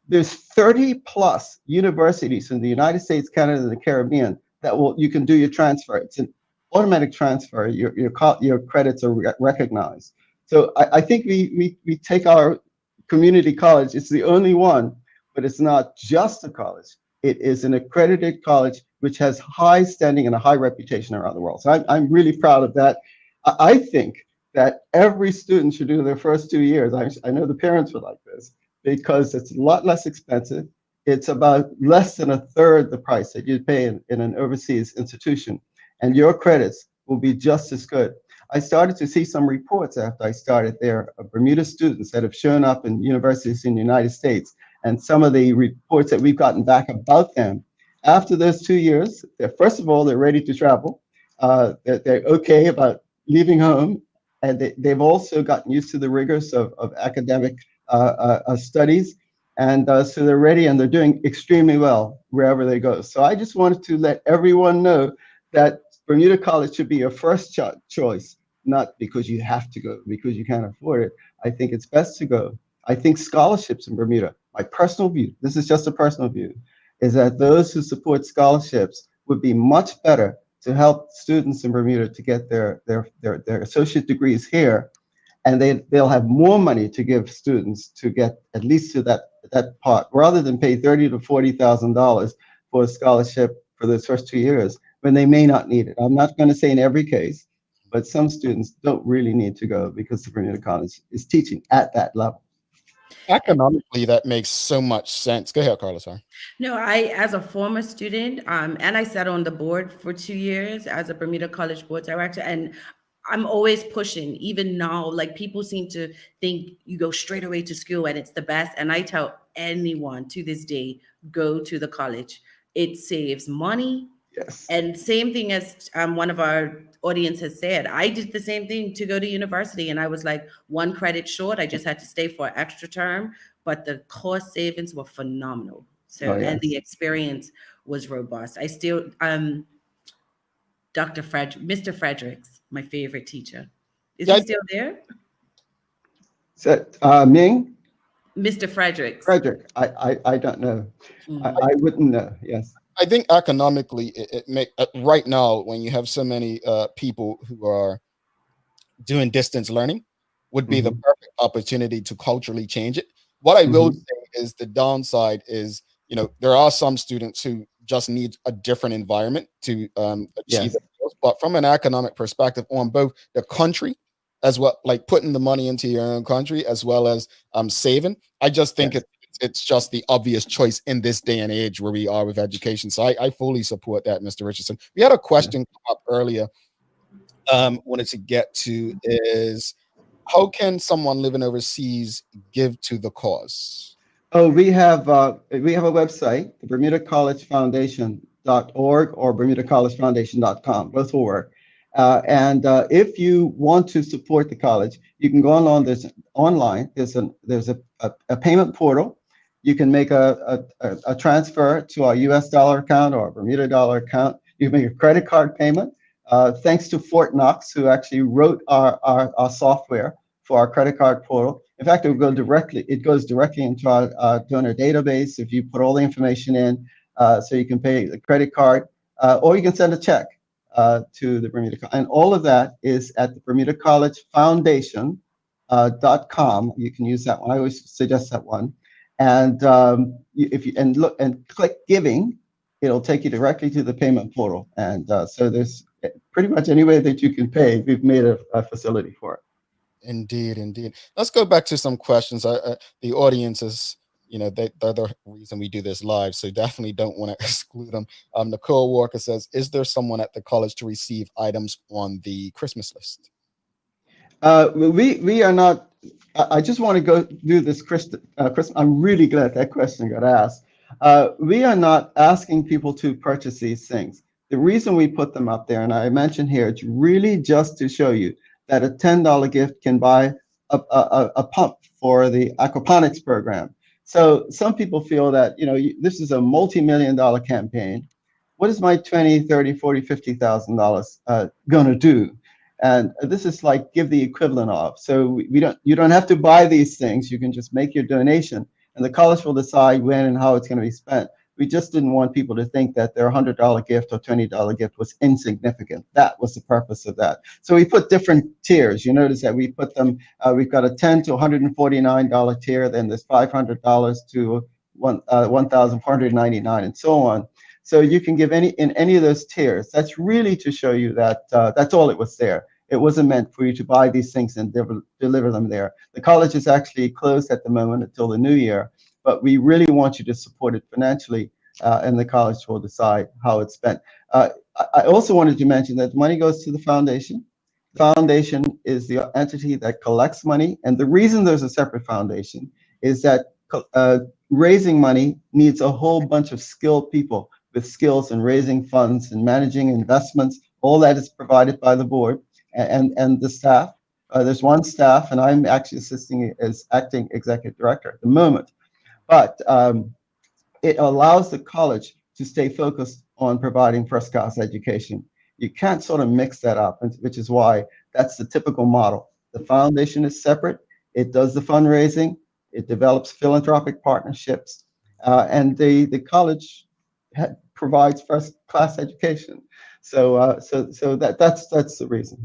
there's 30 plus universities in the United States, Canada, and the Caribbean that you can do your transfer. It's an automatic transfer. Your credits are recognized. So I think we take our community college. It's the only one, but it's not just a college. It is an accredited college which has high standing and a high reputation around the world. So I'm really proud of that. I think that every student should do their first 2 years. I know the parents would like this because it's a lot less expensive. It's about less than a third the price that you'd pay in an overseas institution. And your credits will be just as good. I started to see some reports after I started there of Bermuda students that have shown up in universities in the United States. And some of the reports that we've gotten back about them after those 2 years, first of all, they're ready to travel. They're okay about leaving home. And they've also gotten used to the rigors of academic studies. And so they're ready and they're doing extremely well wherever they go. So I just wanted to let everyone know that Bermuda College should be your first choice, not because you have to go, because you can't afford it. I think it's best to go. I think scholarships in Bermuda, my personal view, this is just a personal view, is that those who support scholarships would be much better to help students in Bermuda to get their associate degrees here, and they'll have more money to give students to get at least to that part, rather than pay $30,000 to $40,000 for a scholarship for those first 2 years when they may not need it. I'm not going to say in every case, but some students don't really need to go because the Bermuda College is teaching at that level. Economically, that makes so much sense. Go ahead, Carla. Sorry. No, as a former student, and I sat on the board for 2 years as a Bermuda College board director, and I'm always pushing. Even now, like, people seem to think you go straight away to school and it's the best. And I tell anyone to this day, go to the college. It saves money. Yes. And same thing as one of our audience has said, I did the same thing to go to university, and I was like 1 credit short. I just had to stay for an extra term, but the cost savings were phenomenal. So, yes. And the experience was robust. I still, Mr. Fredericks, my favorite teacher. Is he still there? So, Ming? Mr. Fredericks. Frederick, I don't know. Mm-hmm. I wouldn't know, yes. I think economically, it make right now, when you have so many people who are doing distance learning, would be the perfect opportunity to culturally change it. What I will say is the downside is, there are some students who just need a different environment to achieve it. But from an economic perspective, on both the country as well, like putting the money into your own country as well as saving, I just think it's just the obvious choice in this day and age where we are with education. So I fully support that, Mr. Richardson. We had a question come up earlier, wanted to get to is, how can someone living overseas give to the cause? Oh, we have a website, the Bermuda College Foundation.org or BermudaCollegeFoundation.com. Both will work. And if you want to support the college, you can go online. There's a payment portal. You can make a transfer to our US dollar account or a Bermuda dollar account. You can make a credit card payment. Thanks to Fort Knox, who actually wrote our software for our credit card portal. In fact, it goes directly into our donor database if you put all the information in, so you can pay the credit card, or you can send a check to the Bermuda College. And all of that is at the Bermuda College Foundation.com. You can use that one. I always suggest that one. And if you look and click giving, it'll take you directly to the payment portal. And so there's pretty much any way that you can pay, we've made a facility for it. Indeed. Let's go back to some questions. The audience is, they're the reason we do this live, so definitely don't want to exclude them. Nicole Walker says, is there someone at the college to receive items on the Christmas list? We are not. I just want to go do this Christmas. I'm really glad that question got asked. We are not asking people to purchase these things. The reason we put them up there, and I mentioned here, it's really just to show you that a $10 gift can buy a pump for the aquaponics program. So some people feel that, this is a multi-million-dollar campaign. What is my 20, 30, 40, $50,000 going to do? And this is like give the equivalent of. So you don't have to buy these things. You can just make your donation, and the college will decide when and how it's going to be spent. We just didn't want people to think that their $100 gift or $20 gift was insignificant. That was the purpose of that. So we put different tiers. You notice that we put them, we've got a $10 to $149 tier, then there's $500 to $1,499 and so on. So you can give in any of those tiers. That's really to show you that that's all it was there. It wasn't meant for you to buy these things and deliver them there. The college is actually closed at the moment until the new year, but we really want you to support it financially, and the college will decide how it's spent. I also wanted to mention that money goes to the foundation. The foundation is the entity that collects money, and the reason there's a separate foundation is that raising money needs a whole bunch of skilled people with skills in raising funds and managing investments. All that is provided by the board and the staff. There's one staff, and I'm actually assisting as acting executive director at the moment. But it allows the college to stay focused on providing first-class education. You can't sort of mix that up, which is why that's the typical model. The foundation is separate. It does the fundraising. It develops philanthropic partnerships, and the college provides first-class education. So that's the reason.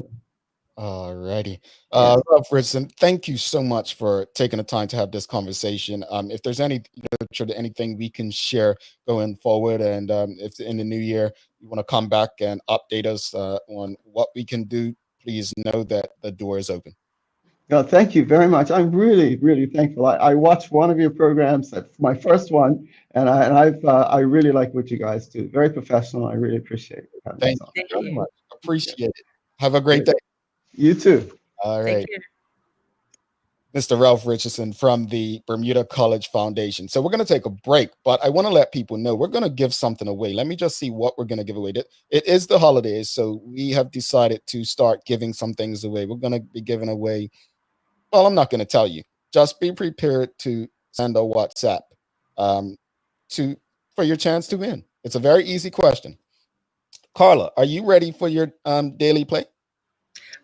All righty. Ralph Richardson, thank you so much for taking the time to have this conversation. If there's anything we can share going forward, and if in the new year you want to come back and update us on what we can do, please know that the door is open. No, thank you very much. I'm really, really thankful. I watched one of your programs. That's my first one, and I really like what you guys do. Very professional. I really appreciate it. Thank you very much. Appreciate it. Have a great day. You too. All right. Mr. Ralph Richardson from the Bermuda College Foundation. So we're going to take a break, but I want to let people know we're going to give something away. Let me just see what we're going to give away. It is the holidays, so we have decided to start giving some things away. We're going to be giving away, well, I'm not going to tell you. Just be prepared to send a WhatsApp for your chance to win. It's a very easy question. Carla, are you ready for your daily play?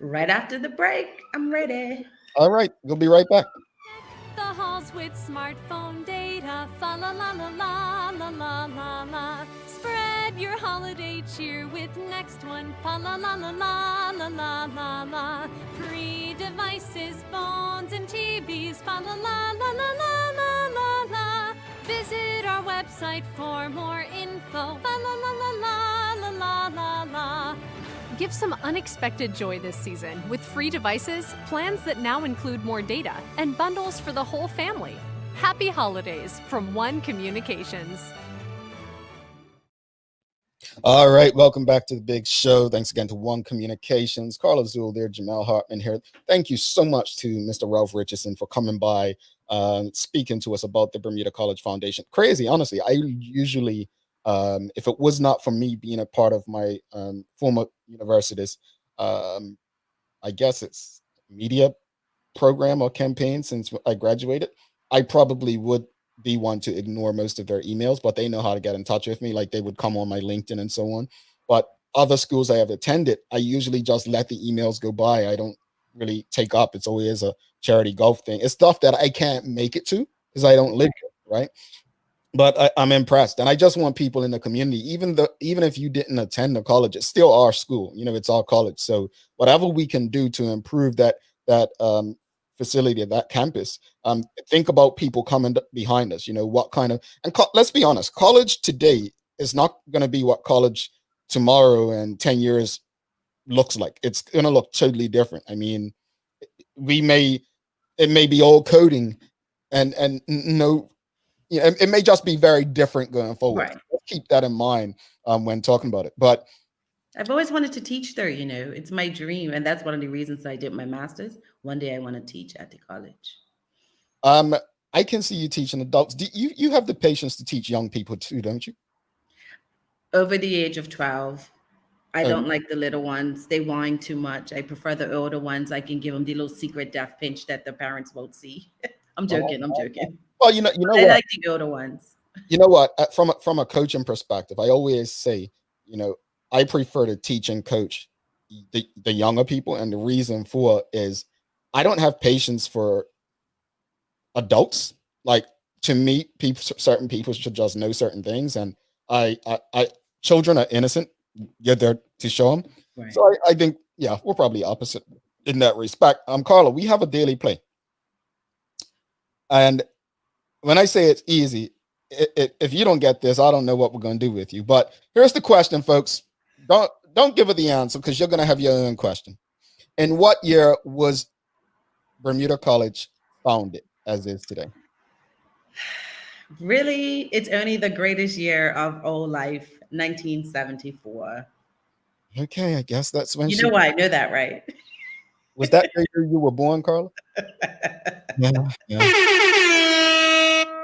Right after the break, I'm ready. All right, we'll be right back. The halls with smartphone data, fa la la la la la la la la. Spread your holiday cheer with next one, fa la la la la la la la la. Free devices, phones and TVs, fa la la la la la la la la. Visit our website for more info, fa la la la la la la la la. Give some unexpected joy this season with free devices, plans that now include more data, and bundles for the whole family. Happy holidays from One Communications. All right, welcome back to the big show. Thanks again to One Communications. Carla Zool there, Jamel Hartman here. Thank you so much to Mr. Ralph Richardson for coming by, speaking to us about the Bermuda College Foundation. Crazy, honestly. I usually, if it was not for me being a part of my former universities, I guess it's media program or campaign since I graduated, I probably would be one to ignore most of their emails, but they know how to get in touch with me. Like they would come on my LinkedIn and so on. But other schools I have attended, I usually just let the emails go by. I don't really take up. It's always a charity golf thing. It's stuff that I can't make it to because I don't live here, right? But I'm impressed, and I just want people in the community, even if you didn't attend the college, it's still our school. You know, it's our college. So whatever we can do to improve that facility, that campus, think about people coming behind us. You know, what kind of, and let's be honest, college today is not going to be what college tomorrow and 10 years looks like. It's going to look totally different. I mean, it may be all coding and no. Yeah, it may just be very different going forward. Right. Let's keep that in mind when talking about it. But I've always wanted to teach there, you know, it's my dream. And that's one of the reasons I did my master's. One day I want to teach at the college. I can see you teaching adults. You have the patience to teach young people too, don't you? Over the age of 12. I don't like the little ones. They whine too much. I prefer the older ones. I can give them the little secret death pinch that the parents won't see. I'm joking. I'm joking. Well, you know I what? like the older ones. You know what? From a coaching perspective, I always say, I prefer to teach and coach the younger people, and the reason for is I don't have patience for adults. Like, to me, certain people should just know certain things, and I children are innocent. You're there to show them. Right. So I think, yeah, we're probably opposite in that respect. Carla, we have a daily play, and when I say it's easy, if you don't get this, I don't know what we're going to do with you. But here's the question, folks. Don't give her the answer, because you're going to have your own question. In what year was Bermuda College founded as is today? Really, it's only the greatest year of all life, 1974. Okay, I guess that's when you know why I know that, right? Was that the year you were born, Carla? Yeah.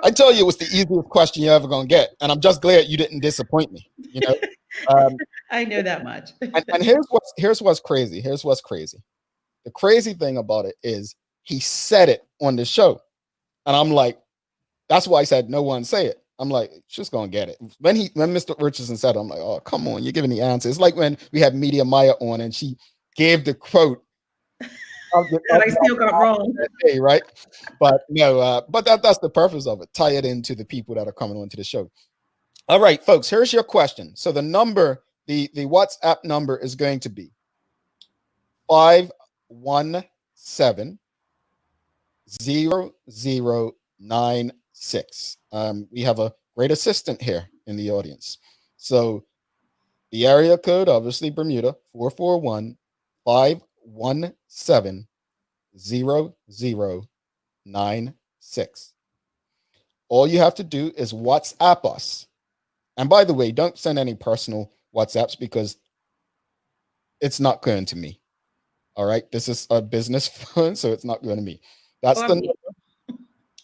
I tell you, it was the easiest question you're ever gonna get, and I'm just glad you didn't disappoint me. I know that much. and here's what's crazy. Here's what's crazy. The crazy thing about it is he said it on the show, and I'm like, that's why I said no one say it. I'm like, she's gonna get it. When Mr. Richardson said it, I'm like, oh, come on, you're giving the answer. It's like when we had Media Maya on and she gave the quote. And I still got wrong. Day, right? But no, but that's the purpose of it. Tie it into the people that are coming onto the show. All right, folks, here's your question. So the number, the WhatsApp number is going to be 517-0096. We have a great assistant here in the audience. So the area code, obviously Bermuda, 441-517-0096. All you have to do is WhatsApp us. And by the way, don't send any personal WhatsApps, because it's not going to me. All right. This is a business phone, so it's not going to me. That's the number.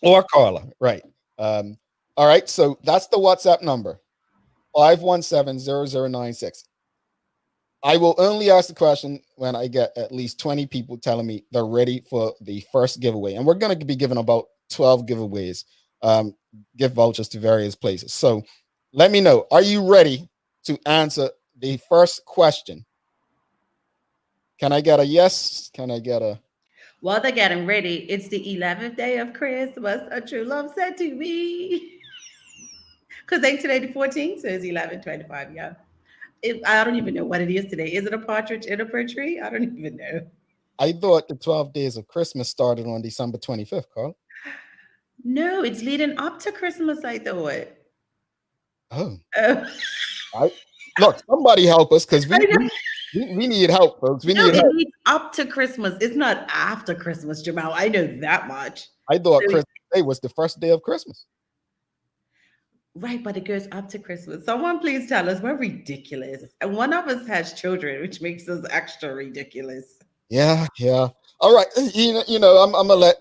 Or Carla. Right. All right. So that's the WhatsApp number, 517-0096. I will only ask the question when I get at least 20 people telling me they're ready for the first giveaway. And we're going to be giving about 12 giveaways, gift vouchers to various places. So let me know. Are you ready to answer the first question? Can I get a yes? Can I get a... While they're getting ready, it's the 11th day of Christmas. A true love said to me. Because ain't today the 14th? So it's 11/25, yeah. I don't even know what it is today. Is it a partridge in a pear tree? I don't even know. I thought the 12 days of Christmas started on December 25th, Carl. No, it's leading up to Christmas, I thought. Oh. Look, somebody help us, because we need help, folks. We need help. It leads up to Christmas. It's not after Christmas, Jamal. I know that much. I thought Christmas Day was the first day of Christmas. Right, but it goes up to Christmas. Someone please tell us. We're ridiculous. And one of us has children, which makes us extra ridiculous. Yeah. All right. You know, I'm gonna let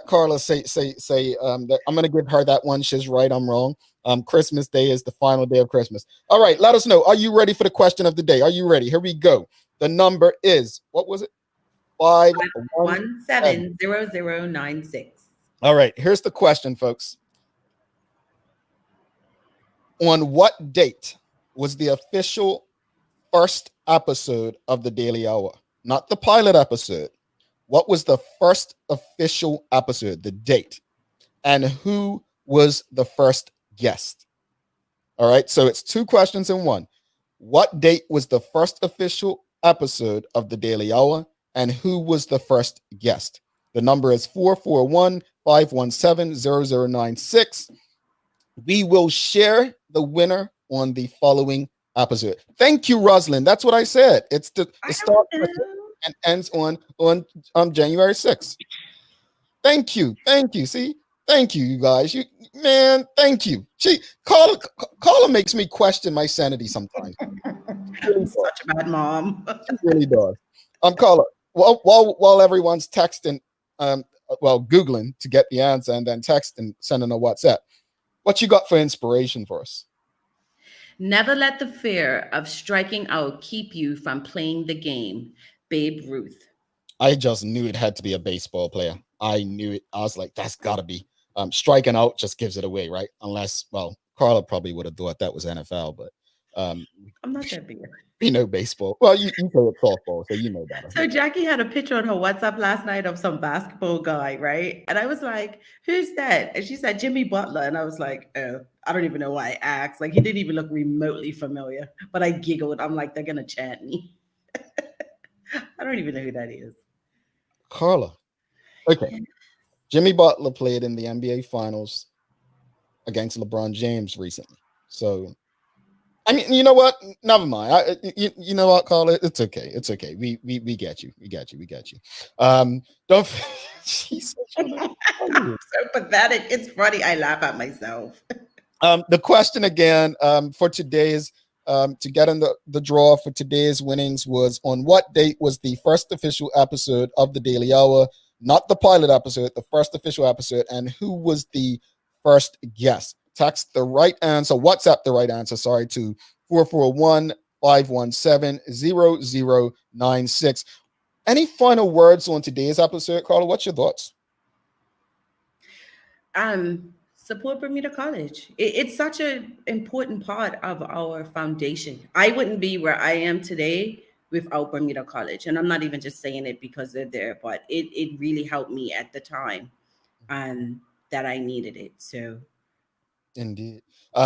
Carla say that I'm gonna give her that one. She's right, I'm wrong. Christmas Day is the final day of Christmas. All right, let us know. Are you ready for the question of the day? Are you ready? Here we go. The number is, what was it? 517-0096. All right, here's the question, folks. On what date was the official first episode of the Daily Hour? Not the pilot episode. What was the first official episode, the date? And who was the first guest? All right, so it's two questions in one. What date was the first official episode of the Daily Hour? And who was the first guest? The number is 441-517-0096. We will share the winner on the following episode. Thank you, Rosalind. That's what I said. It's the start and ends on January 6th. Thank you. See, thank you, you guys. Thank you. Carla makes me question my sanity sometimes. Really such a bad mom. It really does. Carla, while everyone's texting, Googling to get the answer and then texting, sending a WhatsApp. What you got for inspiration for us? Never let the fear of striking out keep you from playing the game. Babe Ruth. I just knew it had to be a baseball player. I knew it. I was like, that's got to be. Striking out just gives it away, right? Unless, well, Carla probably would have thought that was NFL, but I'm not that big. you know baseball. Well, you play with softball, so you know better. So Jackie had a picture on her WhatsApp last night of some basketball guy, right? And I was like, "Who's that?" And she said, "Jimmy Butler." And I was like, "Oh, I don't even know why I asked. Like, he didn't even look remotely familiar." But I giggled. I'm like, "They're gonna chant me." I don't even know who that is. Carla. Okay. Jimmy Butler played in the NBA Finals against LeBron James recently. So, I mean, you know what? Never mind. You know what, Carla? It's okay. It's okay. We get you. We got you. We got you. Don't. She's so pathetic. It's funny. I laugh at myself. The question again for today's to get in the draw for today's winnings was, on what date was the first official episode of the Daily Hour? Not the pilot episode, the first official episode, and who was the first guest? Text the right answer, WhatsApp the right answer, sorry, to 441-517-0096. Any final words on today's episode, Carla? What's your thoughts? Support Bermuda College. It's such an important part of our foundation. I wouldn't be where I am today without Bermuda College. And I'm not even just saying it because they're there, but it really helped me at the time that I needed it. So indeed.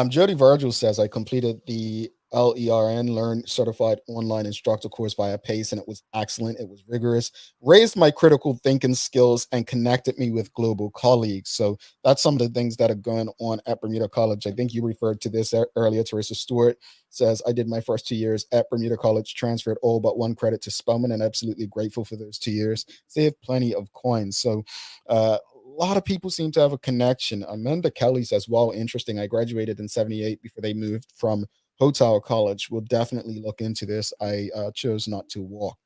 Jody Virgil says, I completed the LERN, Learn Certified Online Instructor course via PACE, and it was excellent. It was rigorous, raised my critical thinking skills, and connected me with global colleagues. So that's some of the things that are going on at Bermuda College. I think you referred to this earlier. Teresa Stewart says, I did my first 2 years at Bermuda College, transferred all but one credit to Spelman, and absolutely grateful for those 2 years. Saved plenty of coins. So, a lot of people seem to have a connection. Amanda Kelly says, wow, interesting. I graduated in 78 before they moved from Hotel College. We'll definitely look into this. I chose not to walk.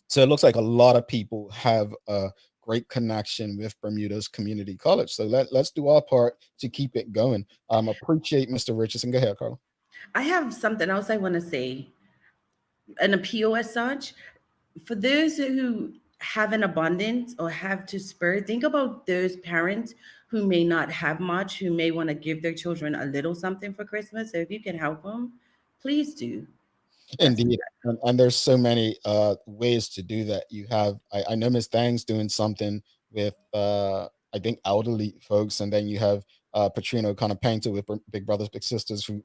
So it looks like a lot of people have a great connection with Bermuda's community college. So let's do our part to keep it going. Appreciate Mr. Richardson. Go ahead, Carla. I have something else I want to say. An appeal as such. For those who have an abundance or have to spur, think about those parents who may not have much, who may want to give their children a little something for Christmas. So if you can help them, please do. Indeed. And there's so many ways to do that. You have, I know Miss Thang's doing something with I think elderly folks, and then you have Petrino kind of painted with Big Brothers Big Sisters, who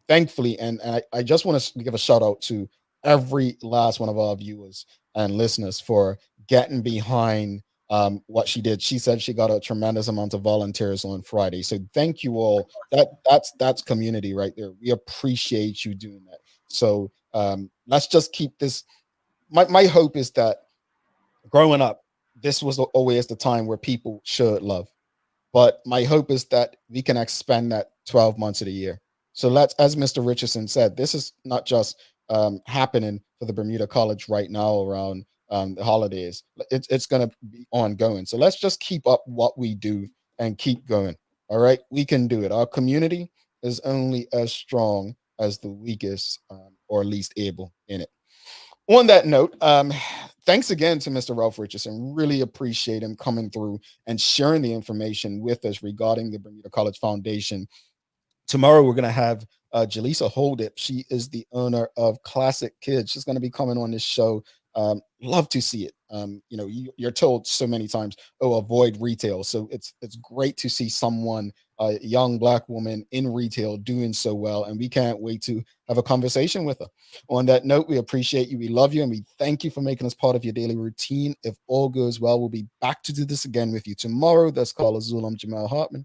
thankfully, and I just want to give a shout out to every last one of our viewers and listeners for getting behind what she did. She said she got a tremendous amount of volunteers on Friday. So thank you all. That's community right there. We appreciate you doing that. So let's just keep this. My hope is that growing up, this was always the time where people showed love. But my hope is that we can expand that 12 months of the year. So let's, as Mr. Richardson said, this is not just happening for the Bermuda College right now around the holidays. It's going to be ongoing. So let's just keep up what we do and keep going. All right, we can do it. Our community is only as strong as the weakest or least able in it. On that note, thanks again to Mr. Ralph Richardson. Really appreciate him coming through and sharing the information with us regarding the Bermuda College Foundation. Tomorrow, we're going to have Jaleesa Holdip. She is the owner of Classic Kids. She's going to be coming on this show. Love to see it. You know, you're told so many times, oh, avoid retail. So it's great to see someone, a young Black woman in retail, doing so well. And we can't wait to have a conversation with her. On that note, we appreciate you. We love you. And we thank you for making us part of your daily routine. If all goes well, we'll be back to do this again with you tomorrow. That's Carla Zul. I'm Jamal Hartman.